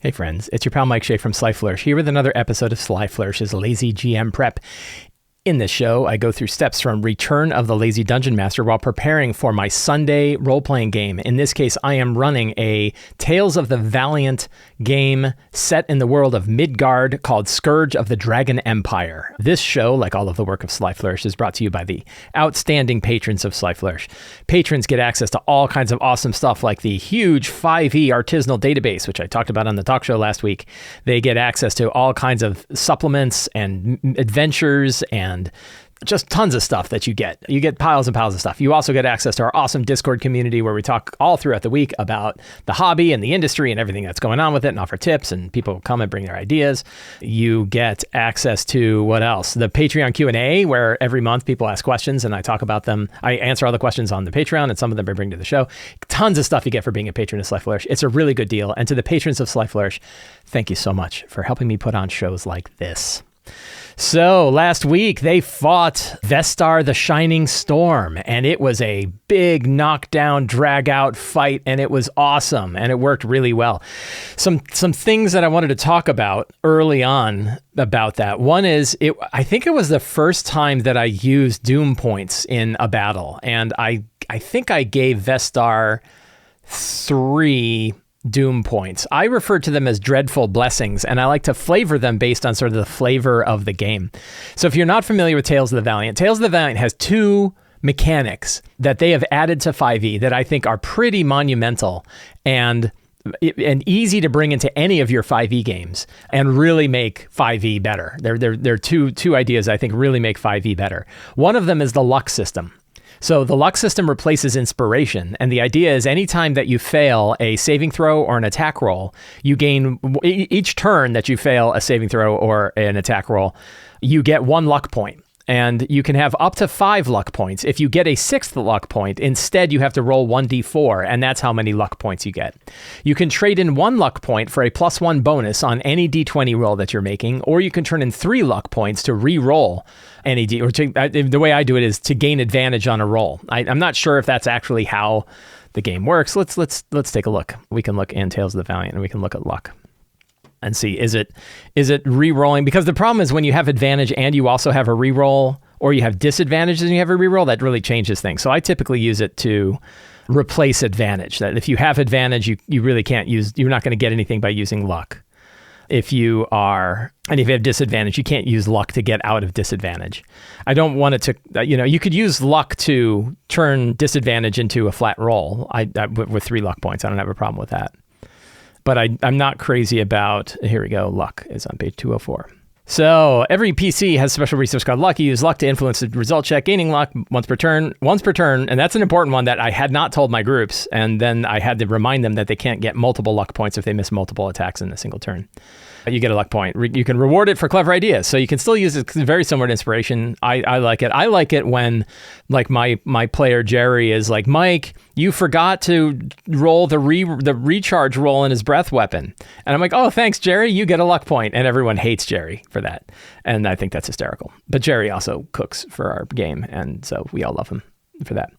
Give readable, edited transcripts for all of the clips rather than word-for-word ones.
Hey friends, it's your pal Mike Shea from Sly Flourish here with another episode of Sly Flourish's Lazy GM Prep. In this show, I go through steps from Return of the Lazy Dungeon Master while preparing for my Sunday role-playing game. In this case, I am running a Tales of the Valiant game set in the world of Midgard called Scourge of the Dragon Empire. This show, like all of the work of Sly Flourish, is brought to you by the outstanding patrons of Sly Flourish. Patrons get access to all kinds of awesome stuff like the huge 5e artisanal database, which I talked about on the talk show last week. They get access to all kinds of supplements and adventures and just tons of stuff that you get. You get piles and piles of stuff. You also get access to our awesome Discord community where we talk all throughout the week about the hobby and the industry and everything that's going on with it and offer tips, and people come and bring their ideas. You get access to what else? The Patreon Q&A, where every month people ask questions and I talk about them. I answer all the questions on the Patreon and some of them I bring to the show. Tons of stuff you get for being a patron of Sly Flourish. It's a really good deal. And to the patrons of Sly Flourish, thank you so much for helping me put on shows like this. So last week they fought Vestar the Shining Storm, and it was a big knockdown, drag out fight, and it was awesome, and it worked really well. Some things that I wanted to talk about early on about that. One is, I think it was the first time that I used Doom points in a battle, and I think I gave Vestar 3 Doom points. I refer to them as dreadful blessings, and I like to flavor them based on sort of the flavor of the game. So if you're not familiar with Tales of the Valiant, Tales of the Valiant has 2 mechanics that they have added to 5e that I think are pretty monumental and easy to bring into any of your 5e games and really make 5e better. They're two ideas I think really make 5e better. One of them is the luck system. So the luck system replaces inspiration, and the idea is anytime that you fail a saving throw or an attack roll, you gain, each turn that you fail a saving throw or an attack roll, you get 1 luck point. And you can have up to 5 luck points. If you get a 6th luck point, instead you have to roll 1d4, and that's how many luck points you get. You can trade in 1 luck point for a +1 bonus on any d20 roll that you're making, or you can turn in 3 luck points to re-roll any the way I do it is to gain advantage on a roll. I'm not sure if that's actually how the game works. Let's take a look. We can look in Tales of the Valiant, and we can look at luck and see, is it re-rolling? Because the problem is when you have advantage and you also have a re-roll, or you have disadvantage and you have a re-roll, that really changes things. So I typically use it to replace advantage. That if you have advantage, you really can't use, you're not going to get anything by using luck. If you have disadvantage, you can't use luck to get out of disadvantage. I don't want it to, you could use luck to turn disadvantage into a flat roll. With 3 luck points, I don't have a problem with that. But I'm not crazy about, here we go, luck is on page 204. So every PC has a special resource called luck. You use luck to influence the result check, gaining luck once per turn, and that's an important one that I had not told my groups, and then I had to remind them that they can't get multiple luck points if they miss multiple attacks in a single turn. You get a luck point. You can reward it for clever ideas, so you can still use it. It's very similar to inspiration. I like it. I like it when, like, my player Jerry is like, Mike, you forgot to roll the recharge roll in his breath weapon, and I'm like, oh, thanks, Jerry. You get a luck point, and everyone hates Jerry for that, and I think that's hysterical. But Jerry also cooks for our game, and so we all love him for that.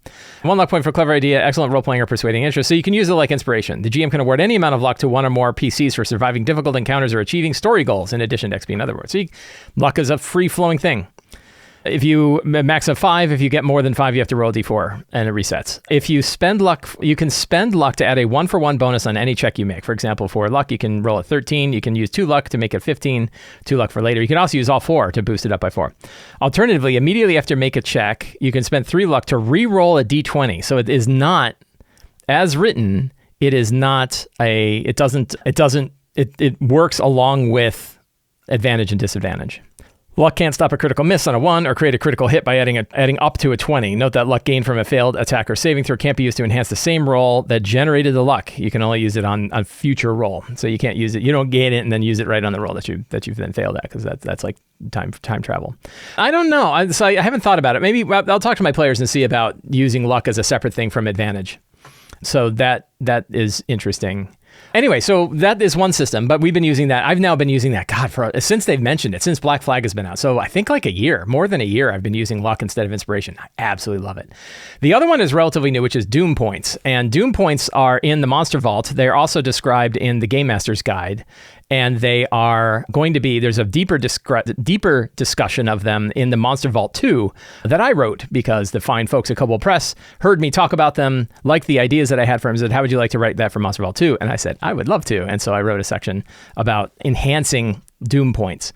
1 luck point for clever idea, excellent role-playing or persuading interest. So you can use it like inspiration. The GM can award any amount of luck to 1 or more PCs for surviving difficult encounters or achieving story goals, in addition to XP in other words. So luck is a free-flowing thing. If you max of 5, if you get more than 5, you have to roll a d4 and it resets. If you spend luck, you can spend luck to add a 1-for-1 bonus on any check you make. For example, for luck, you can roll a 13. You can use 2 luck to make it 15, 2 luck for later. You can also use all 4 to boost it up by 4. Alternatively, immediately after make a check, you can spend 3 luck to re-roll a d20. So it is not, as written, it is not it works along with advantage and disadvantage. Luck can't stop a critical miss on a 1 or create a critical hit by adding up to a 20. Note that luck gained from a failed attack or saving throw can't be used to enhance the same roll that generated the luck. You can only use it on a future roll. So you can't use it. You don't gain it and then use it right on the roll that you've then failed at, because that's like time travel. I don't know. I haven't thought about it. Maybe I'll talk to my players and see about using luck as a separate thing from advantage. So that is interesting. Anyway, so that is one system, but we've been using that. I've now been using that, since they've mentioned it, since Black Flag has been out. So I think like a year, more than a year, I've been using luck instead of inspiration. I absolutely love it. The other one is relatively new, which is Doom Points. And Doom Points are in the Monster Vault. They're also described in the Game Master's Guide. And they are going to be, there's a deeper discussion of them in the Monster Vault 2 that I wrote because the fine folks at Kobold Press heard me talk about them, liked the ideas that I had for them, said, how would you like to write that for Monster Vault 2? And I said, I would love to. And so I wrote a section about enhancing Doom Points.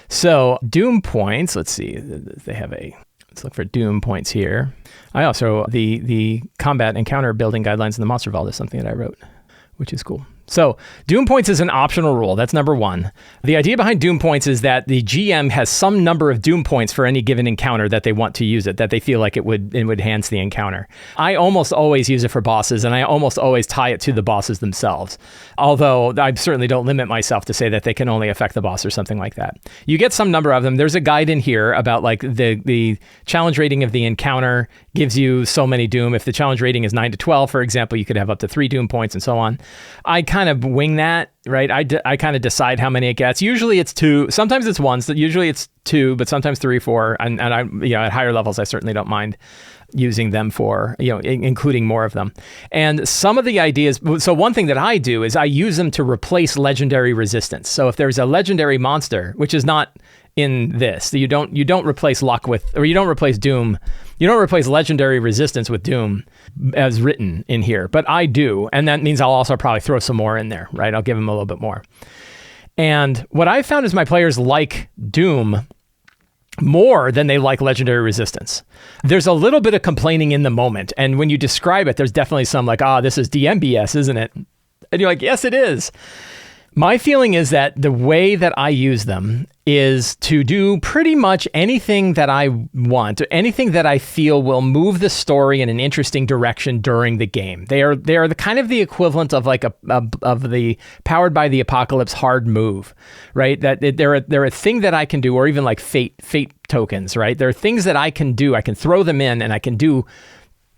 So Doom Points, let's see, let's look for Doom Points here. I also, the combat encounter building guidelines in the Monster Vault is something that I wrote, which is cool. So Doom Points is an optional rule. That's number one. The idea behind Doom Points is that the GM has some number of Doom Points for any given encounter that they want to use it, that they feel like it would enhance the encounter. I almost always use it for bosses, and I almost always tie it to the bosses themselves. Although I certainly don't limit myself to say that they can only affect the boss or something like that. You get some number of them. There's a guide in here about like the challenge rating of the encounter gives you so many Doom. If the challenge rating is 9 to 12, for example, you could have up to 3 Doom Points and so on. I kind of wing that, right? I kind of decide how many it gets. Usually it's 2. Sometimes it's 1. So usually it's 2, but sometimes 3, 4. And I, at higher levels, I certainly don't mind using them for, including more of them. And some of the ideas, so one thing that I do is I use them to replace legendary resistance. So if there's a legendary monster, which is not in this, you don't replace luck with, or you don't replace Doom. You don't replace legendary resistance with Doom as written in here, but I do. And that means I'll also probably throw some more in there, right? I'll give them a little bit more. And what I found is my players like Doom more than they like legendary resistance. There's a little bit of complaining in the moment. And when you describe it, there's definitely some like, this is DMBS, isn't it? And you're like, yes, it is. My feeling is that the way that I use them is to do pretty much anything that I want, anything that I feel will move the story in an interesting direction during the game. They are the kind of the equivalent of like of the Powered by the Apocalypse hard move, right? That they're a thing that I can do, or even like fate tokens, right? There are things that I can do. I can throw them in, and I can do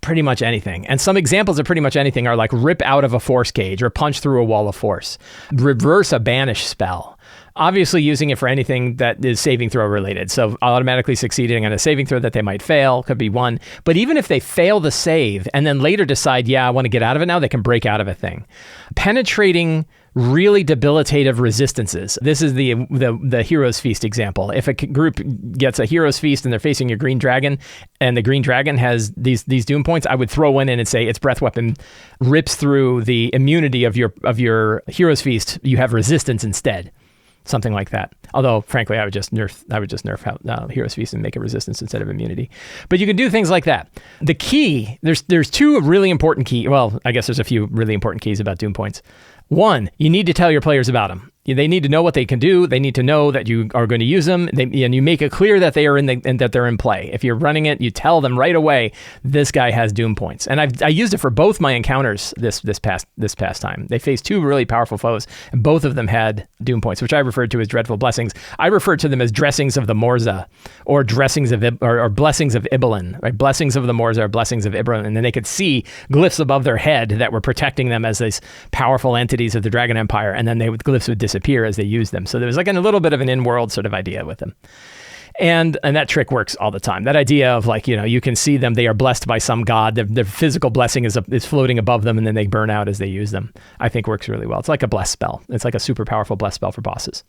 pretty much anything. And some examples of pretty much anything are like rip out of a force cage or punch through a wall of force, reverse a banish spell. Obviously using it for anything that is saving throw related. So automatically succeeding on a saving throw that they might fail could be one. But even if they fail the save and then later decide, I want to get out of it now, they can break out of a thing. Penetrating really debilitative resistances. This is the Hero's Feast example. If a group gets a Hero's Feast and they're facing your green dragon, and the green dragon has these Doom Points, I would throw one in and say its breath weapon rips through the immunity of your Hero's Feast. You have resistance instead. Something like that. Although, frankly, I would just nerf Hero's Feast and make it resistance instead of immunity. But you can do things like that. The key, there's 2 really important keys. Well, I guess there's a few really important keys about Doom Points. 1, you need to tell your players about them. They need to know what they can do. They need to know that you are going to use them, and you make it clear that they are and that they're in play. If you're running it, you tell them right away, this guy has Doom Points. And I used it for both my encounters this past time. They faced 2 really powerful foes, and both of them had Doom Points, which I referred to as dreadful blessings. I referred to them as dressings of the Morza, or dressings of or blessings of Ibelin. Right? Blessings of the Morza or blessings of Ibelin, and then they could see glyphs above their head that were protecting them as these powerful entities of the Dragon Empire, and then glyphs would disappear as they use them. So there was like a little bit of an in-world sort of idea with them. And that trick works all the time. That idea of like, you can see them, they are blessed by some god, their physical blessing is floating above them, and then they burn out as they use them, I think works really well. It's like a bless spell. It's like a super powerful bless spell for bosses.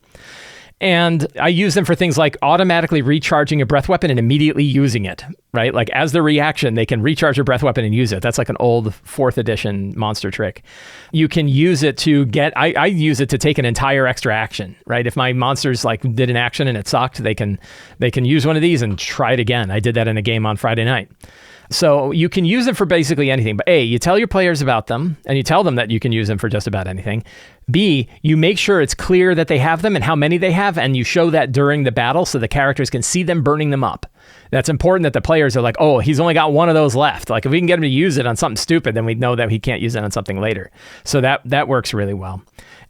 And I use them for things like automatically recharging a breath weapon and immediately using it, right? Like as the reaction, they can recharge a breath weapon and use it. That's like an old 4th edition monster trick. You can use it to I use it to take an entire extra action, right? If my monsters like did an action and it sucked, they can use one of these and try it again. I did that in a game on Friday night. So you can use them for basically anything. But A, you tell your players about them, and you tell them that you can use them for just about anything. B, you make sure it's clear that they have them and how many they have, and you show that during the battle so the characters can see them burning them up. That's important that the players are like, he's only got one of those left. Like if we can get him to use it on something stupid, then we know that he can't use it on something later. So that works really well.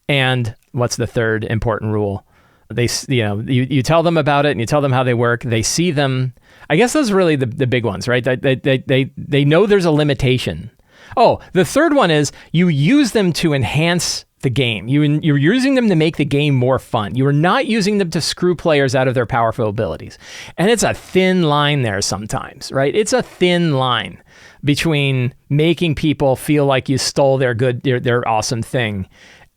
And what's the third important rule? They, you tell them about it and you tell them how they work. They see them. I guess those are really the big ones, right? They know there's a limitation. Oh, the third one is you use them to enhance the game. You're using them to make the game more fun. You are not using them to screw players out of their powerful abilities. And it's a thin line there sometimes, right? It's a thin line between making people feel like you stole their awesome thing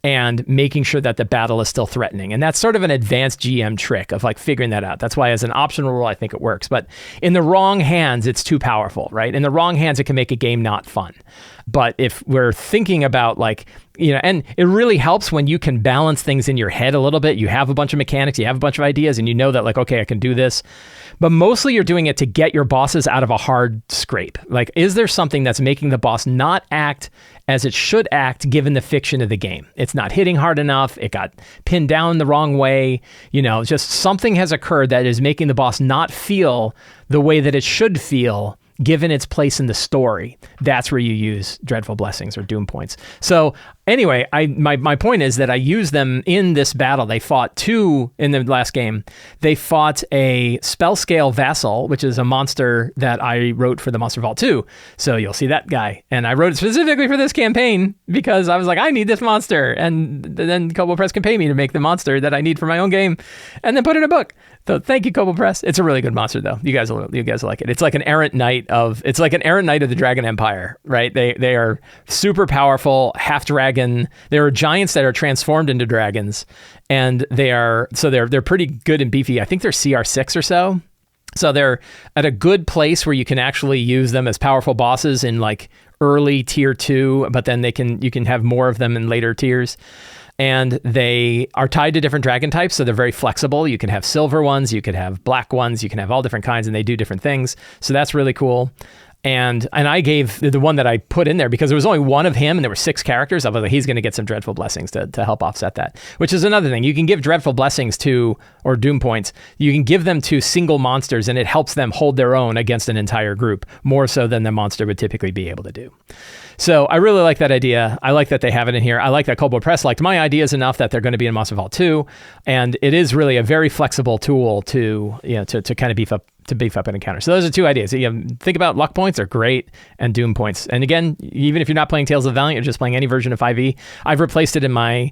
and making sure that the battle is still threatening. And that's sort of an advanced GM trick of like figuring that out. That's why as an optional rule, I think it works. But in the wrong hands, it's too powerful, right? In the wrong hands, it can make a game not fun. But if we're thinking about like, and it really helps when you can balance things in your head a little bit. You have a bunch of mechanics, you have a bunch of ideas, and you know that like, okay, I can do this. But mostly you're doing it to get your bosses out of a hard scrape. Like, is there something that's making the boss not act as it should act given the fiction of the game? It's not hitting hard enough. It got pinned down the wrong way. Just something has occurred that is making the boss not feel the way that it should feel given its place in the story. That's where you use Dreadful Blessings or Doom Points. So anyway, my point is that I use them in this battle. They fought two in the last game. They fought a Spell Scale Vassal, which is a monster that I wrote for the Monster Vault 2. So you'll see that guy. And I wrote it specifically for this campaign because I was like, I need this monster. And then Kobold Press can pay me to make the monster that I need for my own game and then put it in a book. So thank you, Kobold Press. It's a really good monster, though. You guys will like it. It's like an errant knight of the Dragon Empire, right? They are super powerful, half dragon. There are giants that are transformed into dragons, and they're pretty good and beefy. I think they're CR6 or so. So they're at a good place where you can actually use them as powerful bosses in like early tier 2, but then you can have more of them in later tiers. And they are tied to different dragon types, so they're very flexible. You can have silver ones, you could have black ones, you can have all different kinds, and they do different things. So that's really cool. And I gave the one that I put in there because there was only one of him and there were 6 characters. I was like, he's going to get some Dreadful Blessings to help offset that, which is another thing. You can give Dreadful Blessings or Doom Points. You can give them to single monsters and it helps them hold their own against an entire group, more so than the monster would typically be able to do. So I really like that idea. I like that they have it in here. I like that Kobold Press liked my ideas enough that they're going to be in Monster Vault 2. And it is really a very flexible tool to kind of beef up an encounter. So those are 2 ideas. Think about luck points are great and doom points. And again, even if you're not playing Tales of the Valiant, you're just playing any version of 5e, I've replaced it in my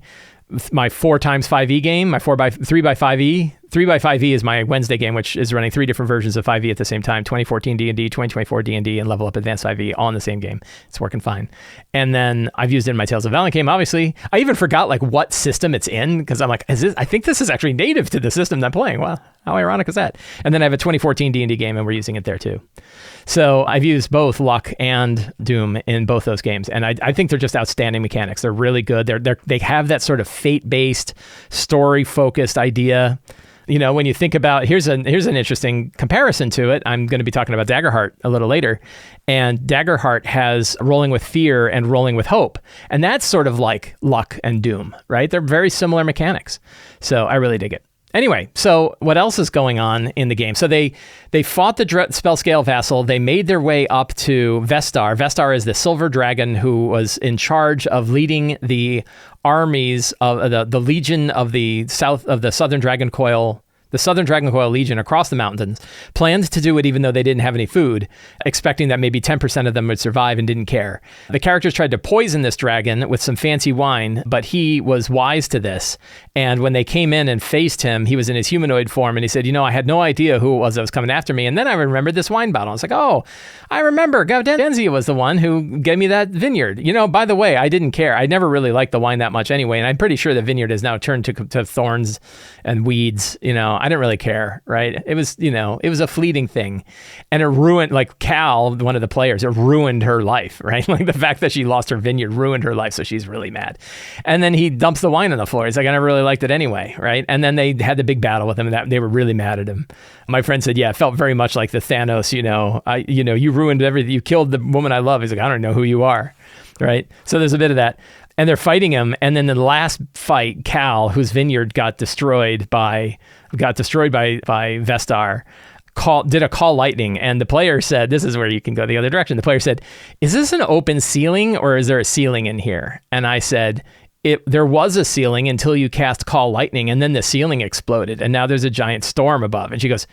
4x5e game, my 3x5e. 3x5e is my Wednesday game, which is running 3 different versions of 5e at the same time, 2014 D&D, 2024 D&D, and Level Up Advanced 5e, all in the same game. It's working fine. And then I've used it in my Tales of Valiant game, obviously. I even forgot like what system it's in, because I'm like, I think this is actually native to the system that I'm playing. Well, how ironic is that? And then I have a 2014 D&D game, and we're using it there too. So I've used both Luck and Doom in both those games, and I think they're just outstanding mechanics. They're really good. They have that sort of fate-based, story-focused idea. When you think about, here's an interesting comparison to it. I'm going to be talking about Daggerheart a little later. And Daggerheart has Rolling with Fear and Rolling with Hope. And that's sort of like Luck and Doom, right? They're very similar mechanics. So I really dig it. Anyway, so what else is going on in the game? So they fought the Spell Scale Vassal. They made their way up to Vestar. Vestar is the silver dragon who was in charge of leading the armies of the Legion of the Southern Dragon Coil. The Southern Dragon Coil Legion across the mountains planned to do it even though they didn't have any food, expecting that maybe 10% of them would survive and didn't care. The characters tried to poison this dragon with some fancy wine, but he was wise to this. And when they came in and faced him, he was in his humanoid form, and he said, I had no idea who it was that was coming after me. And then I remembered this wine bottle. I was like, oh, I remember. Gaudenzia was the one who gave me that vineyard. By the way, I didn't care. I never really liked the wine that much anyway, and I'm pretty sure the vineyard has now turned to thorns and weeds. I didn't really care, right? It was a fleeting thing. And it ruined, like Cal, one of the players, it ruined her life, right? Like the fact that she lost her vineyard ruined her life, so she's really mad. And then he dumps the wine on the floor. He's like, I never really liked it anyway, right? And then they had the big battle with him, and they were really mad at him. My friend said, yeah, it felt very much like the Thanos, you ruined everything. You killed the woman I love. He's like, I don't know who you are, right? So there's a bit of that. And they're fighting him. And then the last fight, Cal, whose vineyard got destroyed by Vestar, did a call lightning. And the player said, this is where you can go the other direction. The player said, is this an open ceiling or is there a ceiling in here? And I said, there was a ceiling until you cast call lightning, and then the ceiling exploded. And now there's a giant storm above. And she goes,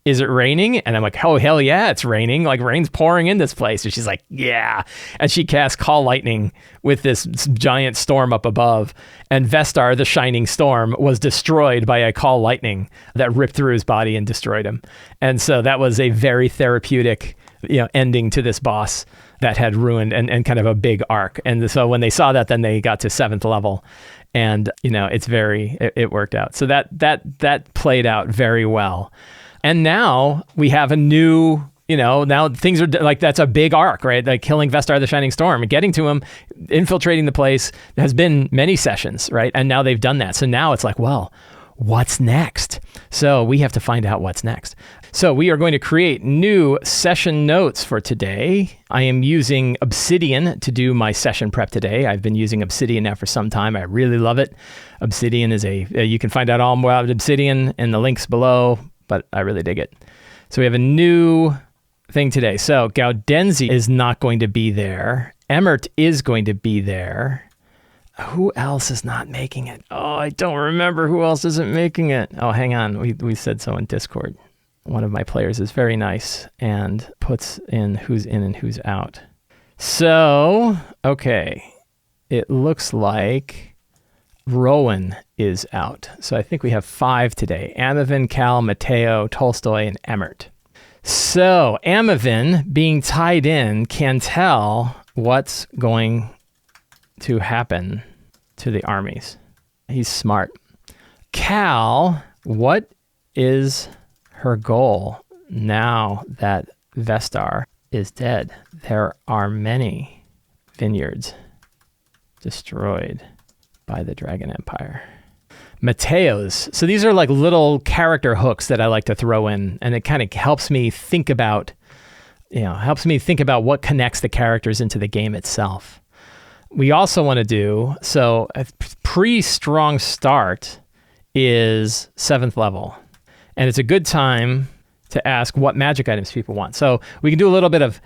is it raining? And I'm like, oh, hell yeah, it's raining. Like, rain's pouring in this place. And she's like, yeah. And she casts Call Lightning with this giant storm up above. And Vestar, the Shining Storm, was destroyed by a Call Lightning that ripped through his body and destroyed him. And so that was a very therapeutic, ending to this boss that had ruined and kind of a big arc. And so when they saw that, then they got to 7th level. And, it worked out. So that played out very well. And now we have a new, now things are like, that's a big arc, right? Like killing Vestar the Shining Storm, getting to him, infiltrating the place has been many sessions, right? And now they've done that. So now it's like, well, what's next? So we have to find out what's next. So we are going to create new session notes for today. I am using Obsidian to do my session prep today. I've been using Obsidian now for some time. I really love it. Obsidian is you can find out all about Obsidian in the links below, but I really dig it. So we have a new thing today. So Gaudenzi is not going to be there. Emmert is going to be there. Who else is not making it? Oh, I don't remember who else isn't making it. Oh, hang on. We said so in Discord. One of my players is very nice and puts in who's in and who's out. So, okay. It looks like Rowan is out. So I think we have 5 today. Amavin, Cal, Mateo, Tolstoy, and Emmert. So Amavin, being tied in, can tell what's going to happen to the armies. He's smart. Cal, what is her goal now that Vestar is dead? There are many vineyards destroyed by the Dragon Empire. Mateo's. So these are like little character hooks that I like to throw in, and it kind of helps me think about what connects the characters into the game itself. We also want to do, so a pre-strong start is 7th level. And it's a good time to ask what magic items people want. So we can do a little bit of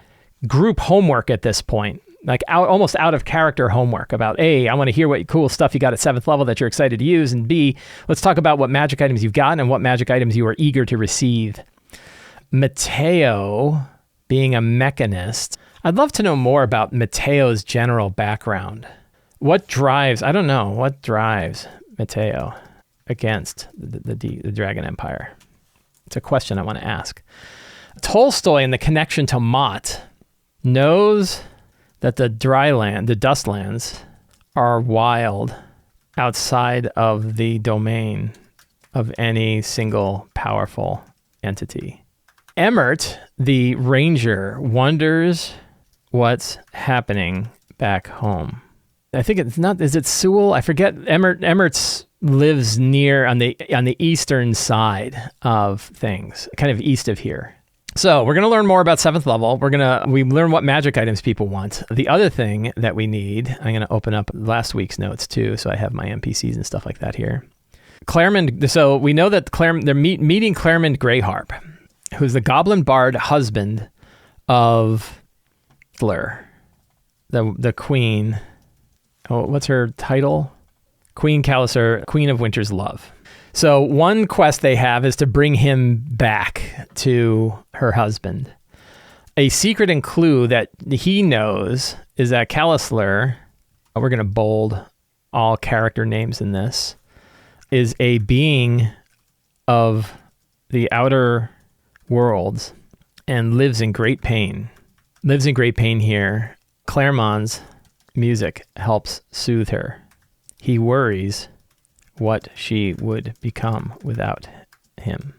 group homework at this point, like almost out of character homework about, A, I want to hear what cool stuff you got at 7th level that you're excited to use. And B, let's talk about what magic items you've gotten and what magic items you are eager to receive. Mateo, being a mechanist, I'd love to know more about Mateo's general background. What drives Mateo against the Dragon Empire? It's a question I want to ask. Tolstoy, in the connection to Mott, knows that the Dustlands, are wild outside of the domain of any single powerful entity. Emmert, the ranger, wonders what's happening back home. I think it's not, is it Sewell? I forget. Emmert's lives near on the eastern side of things, kind of east of here. So we're going to learn more about 7th level. We learn what magic items people want. The other thing that we need, I'm going to open up last week's notes too, so I have my NPCs and stuff like that here. Claremont, so we know that they're meeting Claremont Greyharp, who's the goblin bard husband of Fleur, the queen. Oh, what's her title? Queen Calisar, Queen of Winter's Love. So one quest they have is to bring him back to her husband. A secret and clue that he knows is that Calisar, we're going to bold all character names in this, is a being of the outer worlds and lives in great pain. Lives in great pain here. Claremont's music helps soothe her. He worries what she would become without him.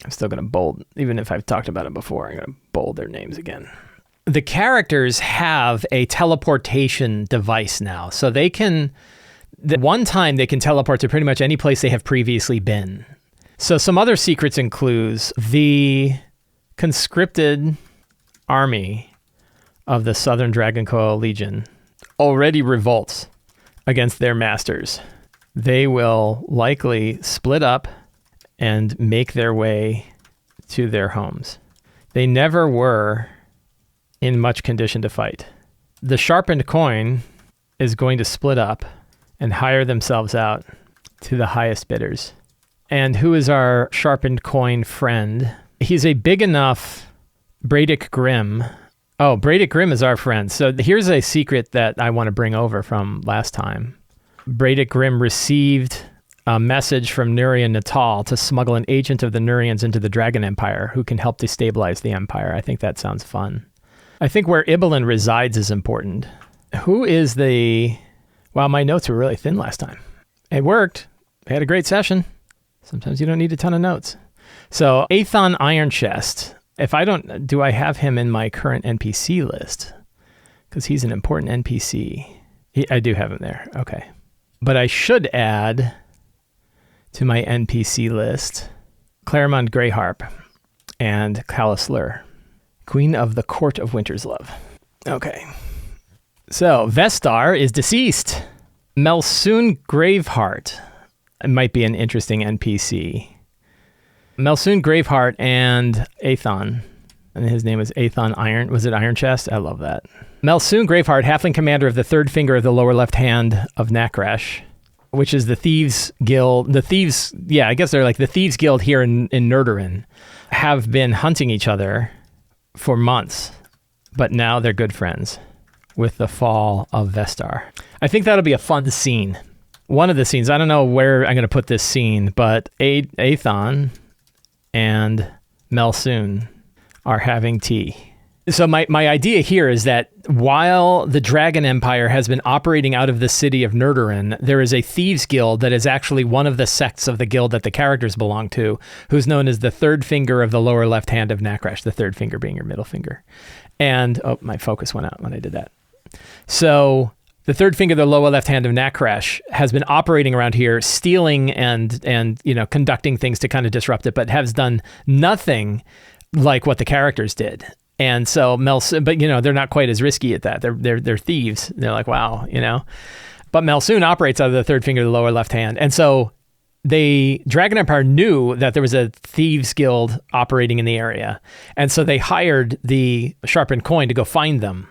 I'm still going to bold, even if I've talked about it before, I'm going to bold their names again. The characters have a teleportation device now. So they can, one time they can teleport to pretty much any place they have previously been. So some other secrets and clues. The conscripted army of the Southern Dragon Coil Legion already revolts against their masters. They will likely split up and make their way to their homes. They never were in much condition to fight. The sharpened coin is going to split up and hire themselves out to the highest bidders. And who is our sharpened coin friend? He's a big enough Bradic Grimm. Oh, Bradic Grimm is our friend. So here's a secret that I want to bring over from last time. Bradic Grimm received a message from Nurian Natal to smuggle an agent of the Nurians into the Dragon Empire who can help destabilize the Empire. I think that sounds fun. I think where Ibelin resides is important. Who is the... Wow, my notes were really thin last time. It worked. I had a great session. Sometimes you don't need a ton of notes. So Aethon Iron Chest. If I don't... Do I have him in my current NPC list? Because he's an important NPC. I do have him there. Okay. But I should add to my NPC list Claremont Greyharp and Calyslur, Queen of the Court of Winter's Love. Okay. So Vestar is deceased. Melsoon Graveheart. It might be an interesting NPC. Melsoon Graveheart and Aethon. And his name is Aethon Iron. Was it Iron Chest? I love that. Melsoon Graveheart, halfling commander of the third finger of the lower left hand of Nakresh, which is the Thieves Guild. The Thieves, I guess they're like the Thieves Guild here in Nerderin, have been hunting each other for months, but now they're good friends with the fall of Vestar. I think that'll be a fun scene. One of the scenes, I don't know where I'm going to put this scene, but Aethon and Melsoon are having tea. So my idea here is that while the Dragon Empire has been operating out of the city of Nerderin, there is a Thieves Guild that is actually one of the sects of the guild that the characters belong to, who's known as the third finger of the lower left hand of Nakresh, the third finger being your middle finger. And, my focus went out when I did that. So the third finger of the lower left hand of Nakresh has been operating around here, stealing and conducting things to kind of disrupt it, but has done nothing like what the characters did. And so Melsoon, but they're not quite as risky at that. They're thieves. They're like, wow, But Melsoon operates out of the third finger of the lower left hand. And so the Dragon Empire knew that there was a Thieves Guild operating in the area. And so they hired the Sharpened Coin to go find them.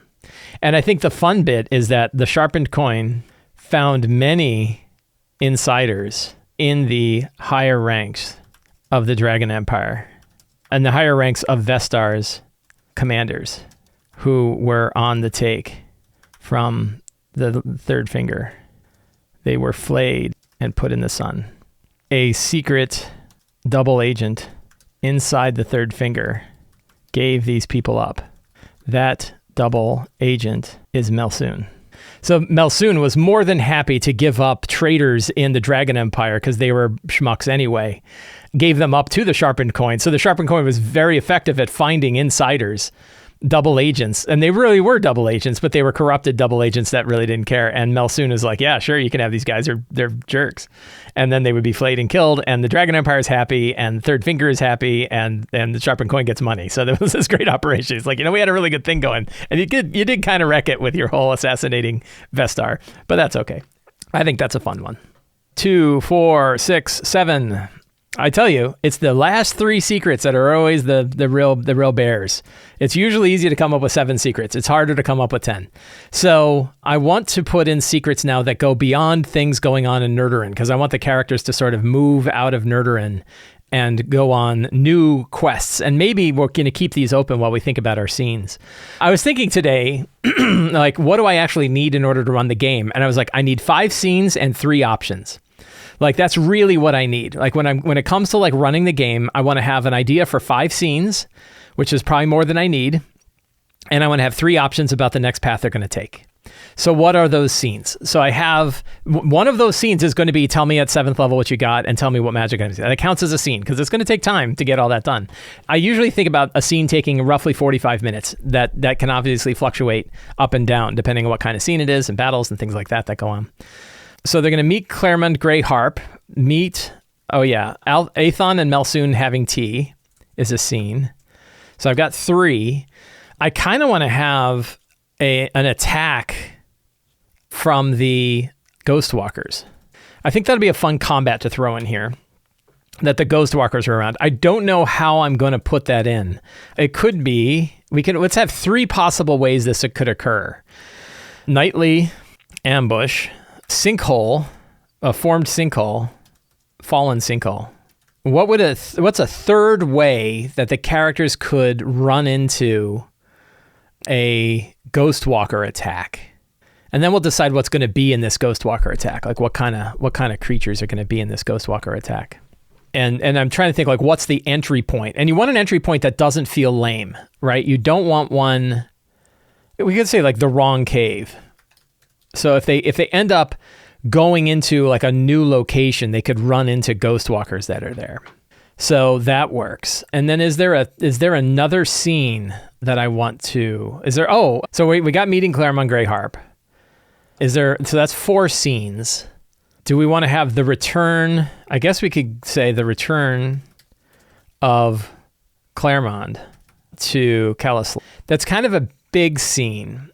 And I think the fun bit is that the Sharpened Coin found many insiders in the higher ranks of the Dragon Empire and the higher ranks of Vestar's commanders who were on the take from the third finger. They were flayed and put in the sun. A secret double agent inside the third finger gave these people up. That double agent is Melsoon. So Melsoon was more than happy to give up traitors in the Dragon Empire because they were schmucks anyway. Gave them up to the Sharpened Coin. So the Sharpened Coin was very effective at finding insiders, double agents. And they really were double agents, but they were corrupted double agents that really didn't care. And Melsoon is like, yeah, sure, you can have these guys. They're jerks. And then they would be flayed and killed. And the Dragon Empire is happy. And Third Finger is happy. And the Sharpened Coin gets money. So there was this great operation. It's like, we had a really good thing going. And you did kind of wreck it with your whole assassinating Vestar. But that's okay. I think that's a fun one. 2, 4, 6, 7... I tell you, it's the last 3 secrets that are always the real bears. It's usually easy to come up with 7 secrets. It's harder to come up with 10. So I want to put in secrets now that go beyond things going on in Nerderin, because I want the characters to sort of move out of Nerderin and go on new quests. And maybe we're going to keep these open while we think about our scenes. I was thinking today, like, what do I actually need in order to run the game? And I was like, I need 5 scenes and 3 options. Like, that's really what I need. Like, when it comes to like running the game, I want to have an idea for 5 scenes, which is probably more than I need. And I want to have 3 options about the next path they're going to take. So what are those scenes? So I have, one of those scenes is going to be, tell me at 7th level what you got and tell me what magic items. That counts as a scene because it's going to take time to get all that done. I usually think about a scene taking roughly 45 minutes. That can obviously fluctuate up and down depending on what kind of scene it is and battles and things like that go on. So they're going to meet Claremont Greyharp, Aethon and Melsoon having tea is a scene. So I've got 3. I kind of want to have an attack from the Ghostwalkers. I think that'd be a fun combat to throw in here, that the Ghostwalkers are around. I don't know how I'm going to put that in. It could be, let's have 3 possible ways this could occur. Nightly ambush, sinkhole, a formed sinkhole, fallen sinkhole, what's a third way that the characters could run into a Ghostwalker attack? And then we'll decide what's going to be in this Ghostwalker attack. Like what kind of creatures are going to be in this Ghostwalker attack? And I'm trying to think like what's the entry point? And you want an entry point that doesn't feel lame, right? You don't want one, we could say like the wrong cave. So if they end up going into like a new location, they could run into Ghostwalkers that are there. So that works. And then is there another scene that I want to, so we got meeting Claremont Greyharp. So that's 4 scenes. Do we want to have the return? I guess we could say the return of Claremont to Callus. That's kind of a big scene.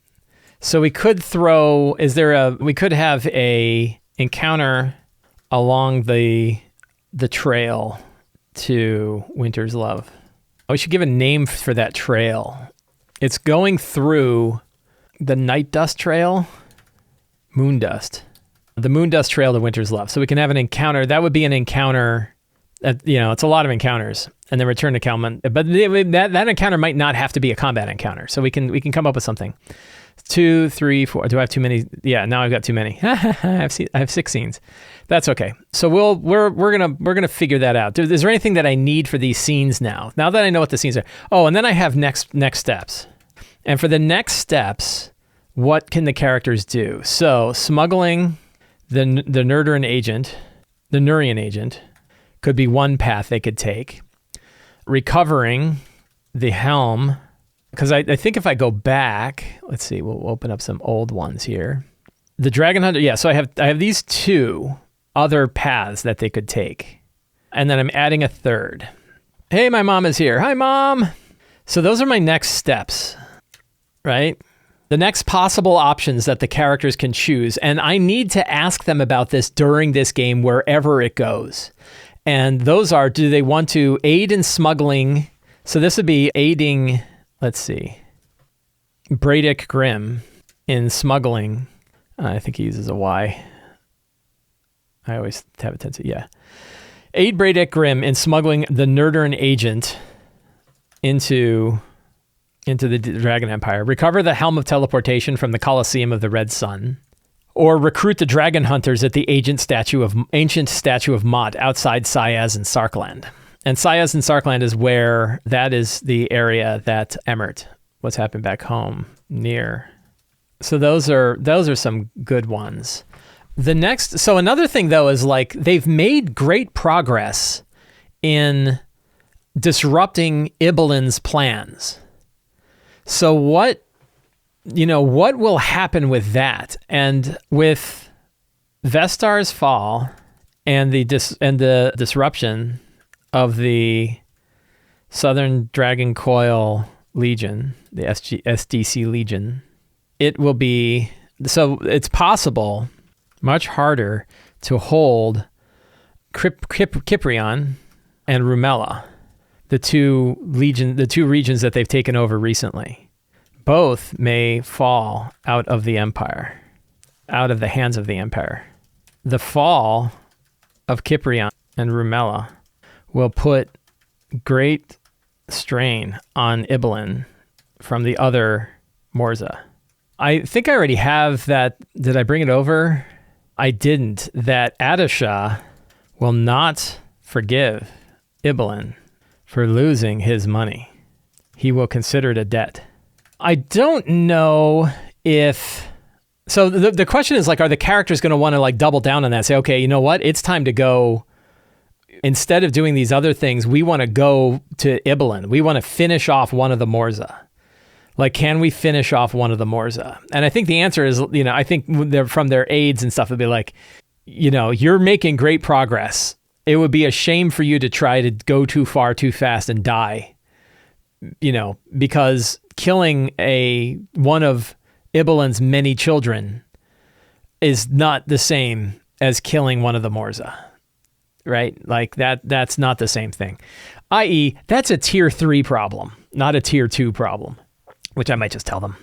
So we could we could have a encounter along the trail to Winter's Love. We should give a name for that trail. It's going through the Night Dust Trail, Moon Dust. The Moon Dust Trail to Winter's Love. So we can have an encounter. That would be an encounter. It's a lot of encounters. And then return to Calman. But that encounter might not have to be a combat encounter. So we can come up with something. 2, 3, 4. Do I have too many? Yeah, now I've got too many. I have 6 scenes. That's okay. So we're gonna figure that out. Is there anything that I need for these scenes now? Now that I know what the scenes are. Oh, and then I have next steps. And for the next steps, what can the characters do? So smuggling the Nurdurian agent could be one path they could take. Recovering the helm, because I think if I go back, let's see, we'll open up some old ones here. The Dragon Hunter, yeah, so I have these 2 other paths that they could take. And then I'm adding a third. Hey, my mom is here. Hi, Mom. So those are my next steps, right? The next possible options that the characters can choose. And I need to ask them about this during this game, wherever it goes. And those are, do they want to aid in smuggling? So this would be aiding, let's see, Bradick Grimm in smuggling. I think he uses a Y. I always have a tendency, yeah. Aid Bradick Grimm in smuggling the Nurdurian agent into the Dragon Empire. Recover the Helm of Teleportation from the Colosseum of the Red Sun. Or recruit the Dragon Hunters at the ancient statue of Mott outside Sayaz and Sarkland. And Sayaz and Sarkland is where, that is the area that Emmert, what's happened back home, near. So those are some good ones. So another thing though is like they've made great progress in disrupting Ibelin's plans. So what will happen with that? And with Vestar's fall and the disruption of the Southern Dragon Coil Legion, the SDC Legion, it's possible, much harder to hold Kiprion and Rumela, the two regions that they've taken over recently. Both may fall out of the Empire, out of the hands of the Empire. The fall of Kiprion and Rumela will put great strain on Ibelin from the other Morza. I think I already have that. Did I bring it over? I didn't. That Adishah will not forgive Ibelin for losing his money. He will consider it a debt. I don't know if... So the question is, like, are the characters going to want to, like, double down on that? Say, okay, you know what? It's time to go. Instead of doing these other things, we want to go to Ibelin. We want to finish off one of the Morza. Like, can we finish off one of the Morza? And I think the answer is, I think from their aides and stuff, it'd be like, you're making great progress. It would be a shame for you to try to go too far too fast and die, because killing one of Ibelin's many children is not the same as killing one of the Morza, right? Like that's not the same thing. I.e., that's a tier 3 problem, not a tier 2 problem, which I might just tell them.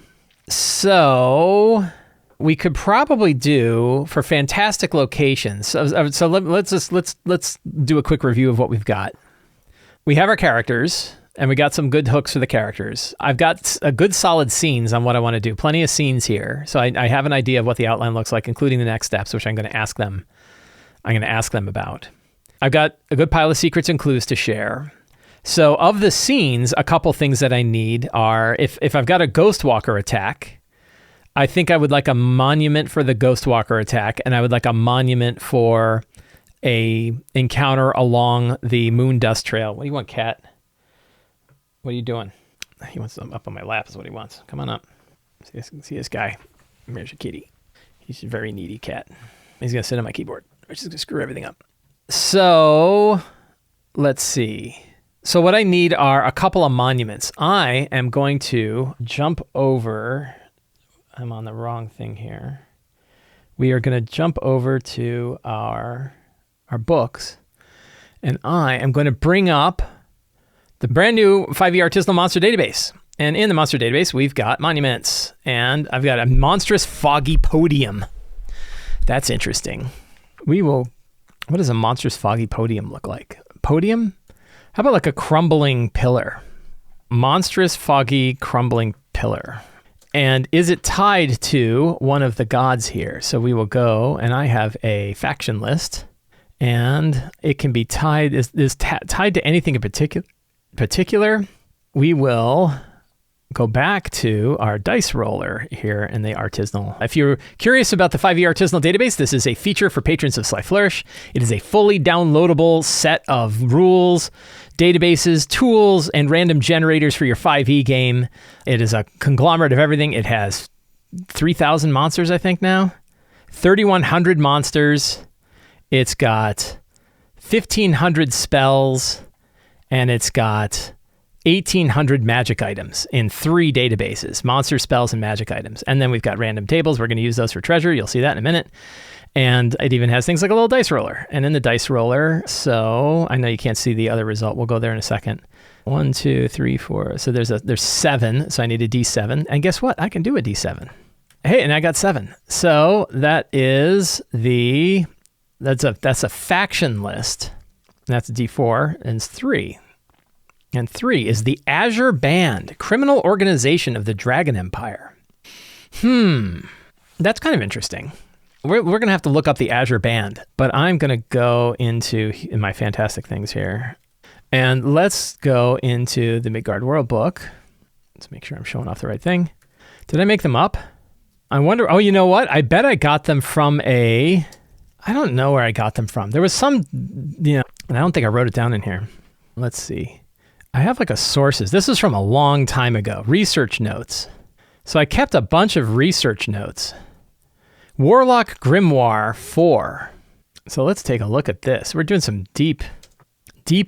So we could probably do for fantastic locations. So let's do a quick review of what we've got. We have our characters, and we got some good hooks for the characters. I've got a good solid scenes on what I want to do. Plenty of scenes here. So I have an idea of what the outline looks like, including the next steps, which I'm going to ask them about. I've got a good pile of secrets and clues to share. So of the scenes, a couple things that I need are, if I've got a Ghost Walker attack, I think I would like a monument for the Ghost Walker attack, and I would like a monument for a encounter along the Moon Dust Trail. What do you want, cat? What are you doing? He wants them up on my lap is what he wants. Come on up. See this guy. There's your kitty. He's a very needy cat. He's going to sit on my keyboard, which is going to screw everything up. So let's see. So what I need are a couple of monuments. I am going to jump over. I'm on the wrong thing here. We are going to jump over to our books, and I am going to bring up the brand new 5e Artisanal Monster Database. And in the Monster Database, we've got monuments, and I've got a monstrous foggy podium. That's interesting. What does a monstrous foggy podium look like? Podium? How about like a crumbling pillar? Monstrous foggy crumbling pillar. And is it tied to one of the gods here? So we will go, and I have a faction list, and it can be tied, tied to anything in particular. We will go back to our dice roller here in the Artisanal. If you're curious about the 5e Artisanal Database, this is a feature for patrons of Sly Flourish. It is a fully downloadable set of rules, databases, tools, and random generators for your 5e game. It is a conglomerate of everything. It has 3,000 monsters, I think now. 3,100 monsters. It's got 1,500 spells, and it's got 1,800 magic items in 3 databases: monster, spells, and magic items. And then we've got random tables. We're going to use those for treasure. You'll see that in a minute. And it even has things like a little dice roller. And in the dice roller, so I know you can't see the other result. We'll go there in a second. 1, 2, 3, 4. So there's 7. So I need a D7. And guess what? I can do a D7. Hey, and I got 7. So that is that's a faction list. And that's a D4, and it's 3. And 3 is the Azure Band, criminal organization of the Dragon Empire. That's kind of interesting. We're going to have to look up the Azure Band, but I'm going to go into my fantastic things here. And let's go into the Midgard World book. Let's make sure I'm showing off the right thing. Did I make them up? I wonder, you know what? I bet I got them from I don't know where I got them from. There was some, and I don't think I wrote it down in here. Let's see. I have like a sources. This is from a long time ago. Research notes. So I kept a bunch of research notes. Warlock Grimoire 4. So let's take a look at this. We're doing some deep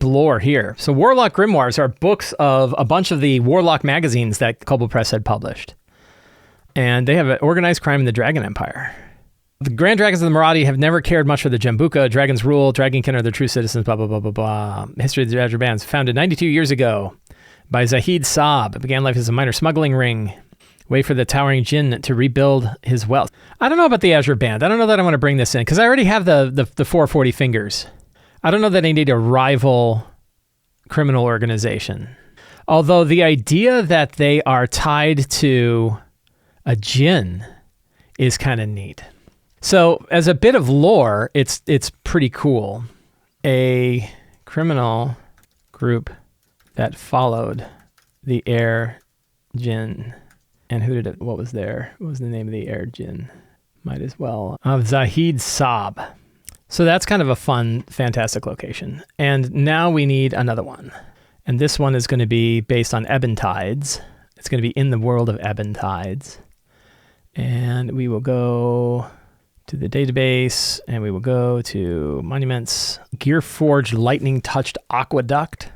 lore here. So Warlock Grimoires are books of a bunch of the Warlock magazines that Kobold Press had published. And they have an organized crime in the Dragon Empire. The Grand Dragons of the Maraudi have never cared much for the Jambuka. Dragons rule. Dragonkin are the true citizens, blah, blah, blah, blah, blah. History of the Azure Bands, founded 92 years ago by Zahid Saab. It began life as a minor smuggling ring. Wait for the towering Jinn to rebuild his wealth. I don't know about the Azure Band. I don't know that I want to bring this in, because I already have the 440 fingers. I don't know that I need a rival criminal organization. Although the idea that they are tied to a Jinn is kind of neat. So as a bit of lore, it's pretty cool. A criminal group that followed the Air Jinn. And what was there? What was the name of the Air Jinn? Might as well. Of Zahid Saab. So that's kind of a fun, fantastic location. And now we need another one. And this one is going to be based on Ebon Tides. It's going to be in the world of Ebon Tides. And we will go to the database, and we will go to monuments. Gearforged Lightning Touched Aqueduct.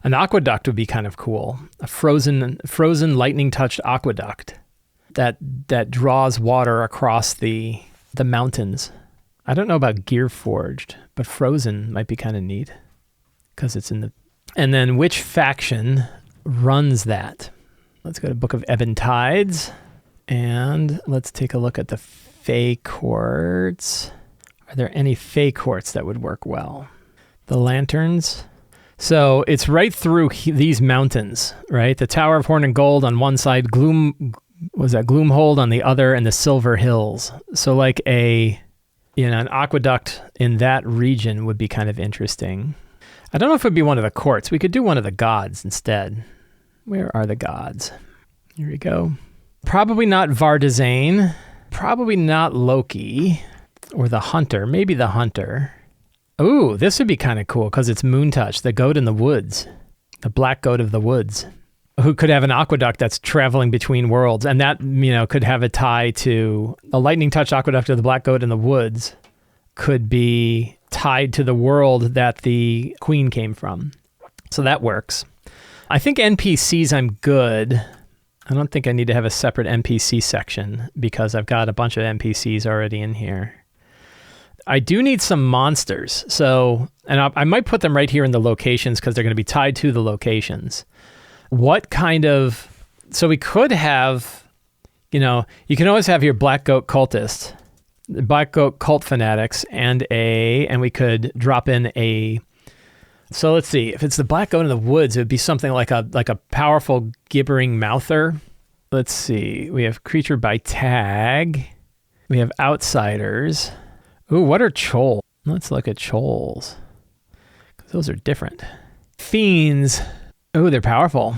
An aqueduct would be kind of cool. A frozen lightning touched aqueduct that draws water across the mountains. I don't know about Gearforged, but frozen might be kind of neat because it's in the. And then which faction runs that? Let's go to Book of Ebon Tides. And let's take a look at the Fey Courts. Are there any Fey Courts that would work well? The lanterns. So it's right through these mountains, right? The Tower of Horn and Gold on one side, Gloomhold on the other, and the Silver Hills. So like an aqueduct in that region would be kind of interesting. I don't know if it would be one of the courts. We could do one of the gods instead. Where are the gods? Here we go. Probably not Vardazane. Probably not Loki. Or the Hunter. Maybe the Hunter. Ooh, this would be kind of cool because it's Moontouch, the goat in the woods. The black goat of the woods. Who could have an aqueduct that's traveling between worlds. And that, could have a tie to the lightning touch aqueduct of the black goat in the woods. Could be tied to the world that the queen came from. So that works. I think NPCs I'm good. I don't think I need to have a separate NPC section because I've got a bunch of NPCs already in here. I do need some monsters. So, and I might put them right here in the locations because they're going to be tied to the locations. What kind of, so we could have, you can always have your black goat cultist, the black goat cult fanatics, and we could drop in a, so let's see, if it's the black goat in the woods, it would be something like a powerful gibbering mouther. Let's see, we have creature by tag, we have outsiders. Ooh, what are Chol? Let's look at Chols, because those are different. Fiends, ooh, they're powerful.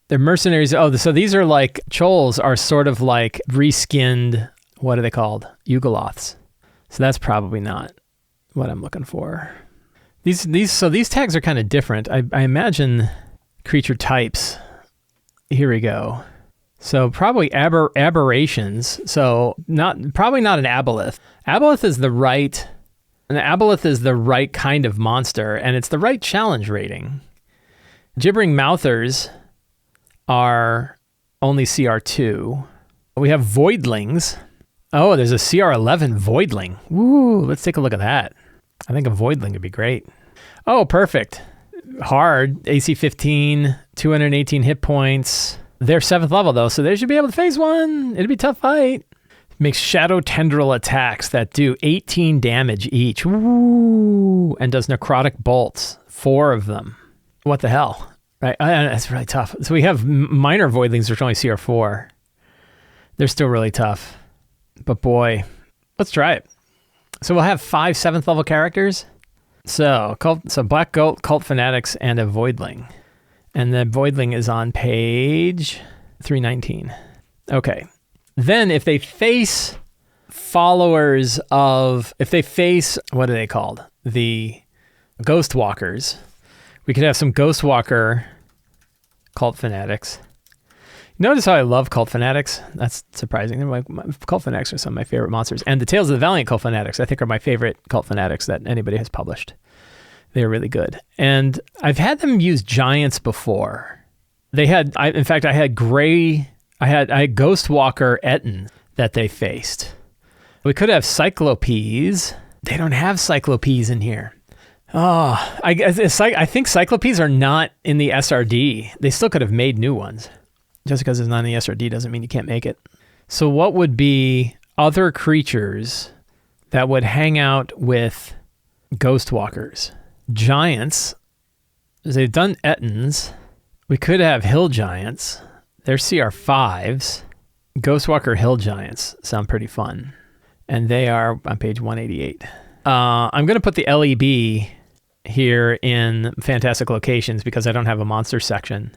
They're mercenaries. Oh, so these are like, Chols are sort of like reskinned, what are they called? Yugoloths. So that's probably not what I'm looking for. So these tags are kind of different. I imagine creature types. Here we go. So probably aberrations. So probably not an aboleth. Aboleth is the right kind of monster, and it's the right challenge rating. Gibbering mouthers are only CR2. We have voidlings. Oh, there's a CR11 voidling. Woo, let's take a look at that. I think a voidling would be great. Oh, perfect. Hard, AC 15, 218 hit points. They're 7th level though, so they should be able to phase 1. It'd be a tough fight. Makes shadow tendril attacks that do 18 damage each. Woo! And does necrotic bolts, 4 of them. What the hell? Right, that's really tough. So we have minor voidlings, which are only CR4. They're still really tough. But boy, let's try it. So we'll have 5 7th level characters. So Black Goat, Cult Fanatics, and a Voidling. And the Voidling is on page 319. Okay. Then if they face what are they called? The Ghost Walkers. We could have some Ghost Walker Cult Fanatics. Notice how I love Cult Fanatics? That's surprising. Cult Fanatics are some of my favorite monsters. And the Tales of the Valiant Cult Fanatics, I think, are my favorite Cult Fanatics that anybody has published. They're really good. And I've had them use giants before. I had Ghost Walker Etten that they faced. We could have Cyclopes. They don't have Cyclopes in here. Oh, I think Cyclopes are not in the SRD. They still could have made new ones. Just because it's not in the SRD doesn't mean you can't make it. So what would be other creatures that would hang out with Ghost Walkers? Giants. They've done Ettins. We could have Hill Giants. They're CR5s. Ghost Walker Hill Giants sound pretty fun. And they are on page 188. I'm going to put the LEB here in Fantastic Locations because I don't have a monster section.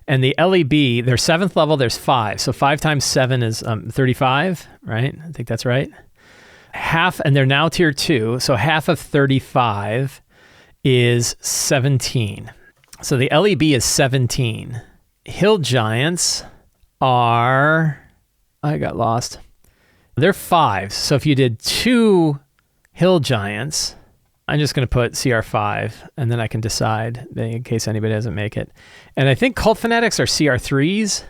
And the LEB, they're 7th level, there's 5. So 5 times 7 is 35, right? I think that's right. Half, and they're now tier 2, so half of 35 is 17. So the LEB is 17. Hill Giants are, I got lost. They're 5. So if you did 2 Hill Giants, I'm just going to put CR5, and then I can decide in case anybody doesn't make it. And I think Cult Fanatics are CR3s,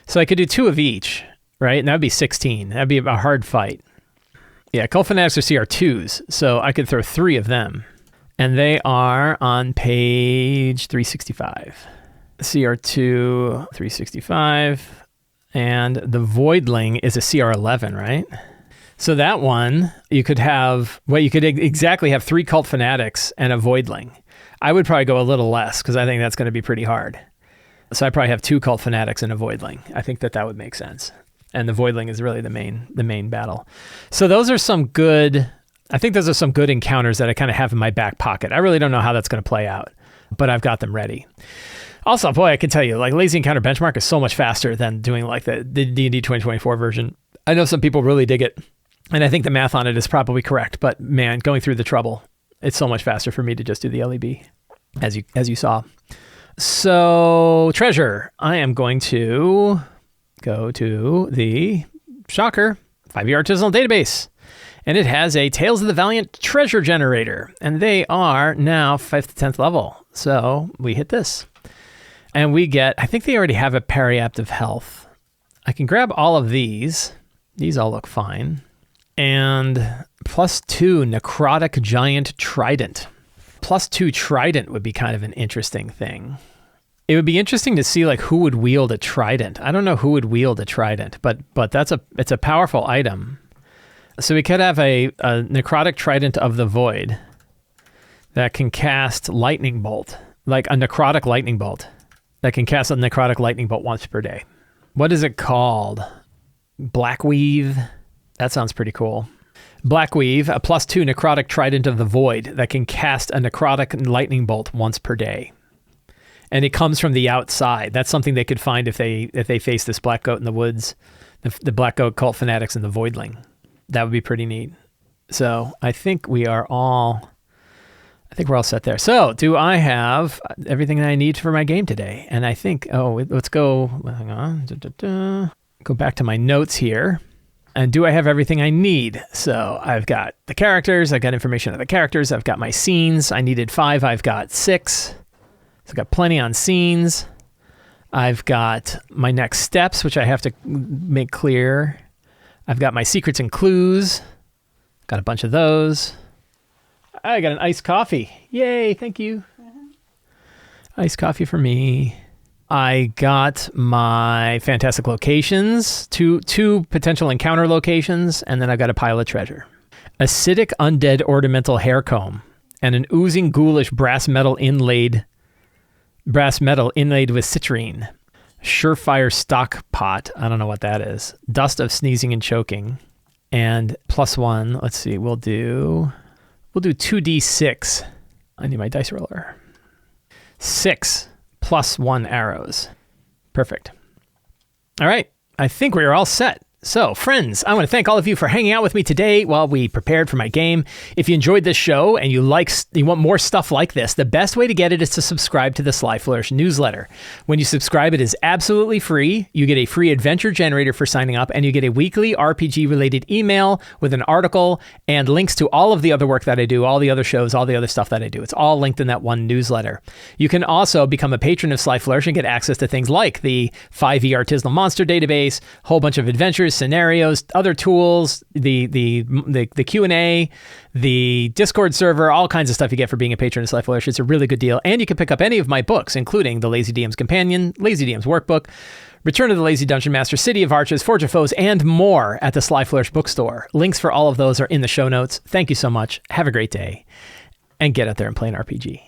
so I could do 2 of each, right? And that would be 16. That would be a hard fight. Yeah, Cult Fanatics are CR2s, so I could throw 3 of them. And they are on page 365. CR2, 365. And the Voidling is a CR11, right? So that one, you could have, you could exactly have 3 Cult Fanatics and a Voidling. I would probably go a little less because I think that's going to be pretty hard. So I probably have 2 Cult Fanatics and a Voidling. I think that would make sense. And the Voidling is really the main battle. So those are some good, I think those are some good encounters that I kind of have in my back pocket. I really don't know how that's going to play out, but I've got them ready. Also, boy, I can tell you, like Lazy Encounter Benchmark is so much faster than doing like the D&D 2024 version. I know some people really dig it, and I think the math on it is probably correct, but man, going through the trouble, it's so much faster for me to just do the LEB, as you saw. So, treasure. I am going to go to the, shocker, 5e Artisanal Database. And it has a Tales of the Valiant treasure generator. And they are now 5th to 10th level. So we hit this. And we get, I think they already have a Periaptive Health. I can grab all of these. These all look fine. And +2 Necrotic Giant Trident. +2 Trident would be kind of an interesting thing. It would be interesting to see like who would wield a trident. I don't know who would wield a trident, but it's a powerful item. So we could have a Necrotic Trident of the Void that can cast Lightning Bolt, like a Necrotic Lightning Bolt that can cast a Necrotic Lightning Bolt once per day. What is it called? Blackweave? That sounds pretty cool. Blackweave, a +2 Necrotic Trident of the Void that can cast a Necrotic Lightning Bolt once per day. And it comes from the outside. That's something they could find if they face this Black Goat in the woods, the Black Goat Cult Fanatics and the Voidling. That would be pretty neat. So I think we're all set there. So do I have everything that I need for my game today? And I think, let's go, hang on, go back to my notes here. And do I have everything I need? So I've got the characters, I've got information on the characters, I've got my scenes. I needed 5, I've got 6. So I've got plenty on scenes. I've got my next steps, which I have to make clear. I've got my secrets and clues. Got a bunch of those. I got an iced coffee. Yay, thank you. Iced coffee for me. I got my fantastic locations, two potential encounter locations, and then I've got a pile of treasure. Acidic undead ornamental hair comb and an oozing ghoulish brass metal inlaid with citrine. Surefire stock pot. I don't know what that is. Dust of sneezing and choking. And +1. Let's see. We'll do 2d6. I need my dice roller. 6 +1 arrows. Perfect. All right. I think we are all set. So, friends, I want to thank all of you for hanging out with me today while we prepared for my game. If you enjoyed this show and you want more stuff like this, the best way to get it is to subscribe to the Sly Flourish newsletter. When you subscribe, it is absolutely free. You get a free adventure generator for signing up, and you get a weekly RPG-related email with an article and links to all of the other work that I do, all the other shows, all the other stuff that I do. It's all linked in that one newsletter. You can also become a patron of Sly Flourish and get access to things like the 5e Artisanal Monster Database, a whole bunch of adventures, scenarios, other tools, the Q&A, the Discord server, all kinds of stuff you get for being a patron of Sly Flourish. It's a really good deal. And you can pick up any of my books, including the Lazy DM's Companion, Lazy DM's Workbook, Return of the Lazy Dungeon Master, City of Arches, Forge of Foes, and more at the Sly Flourish bookstore. Links for all of those are in the show notes. Thank you so much. Have a great day. And get out there and play an RPG.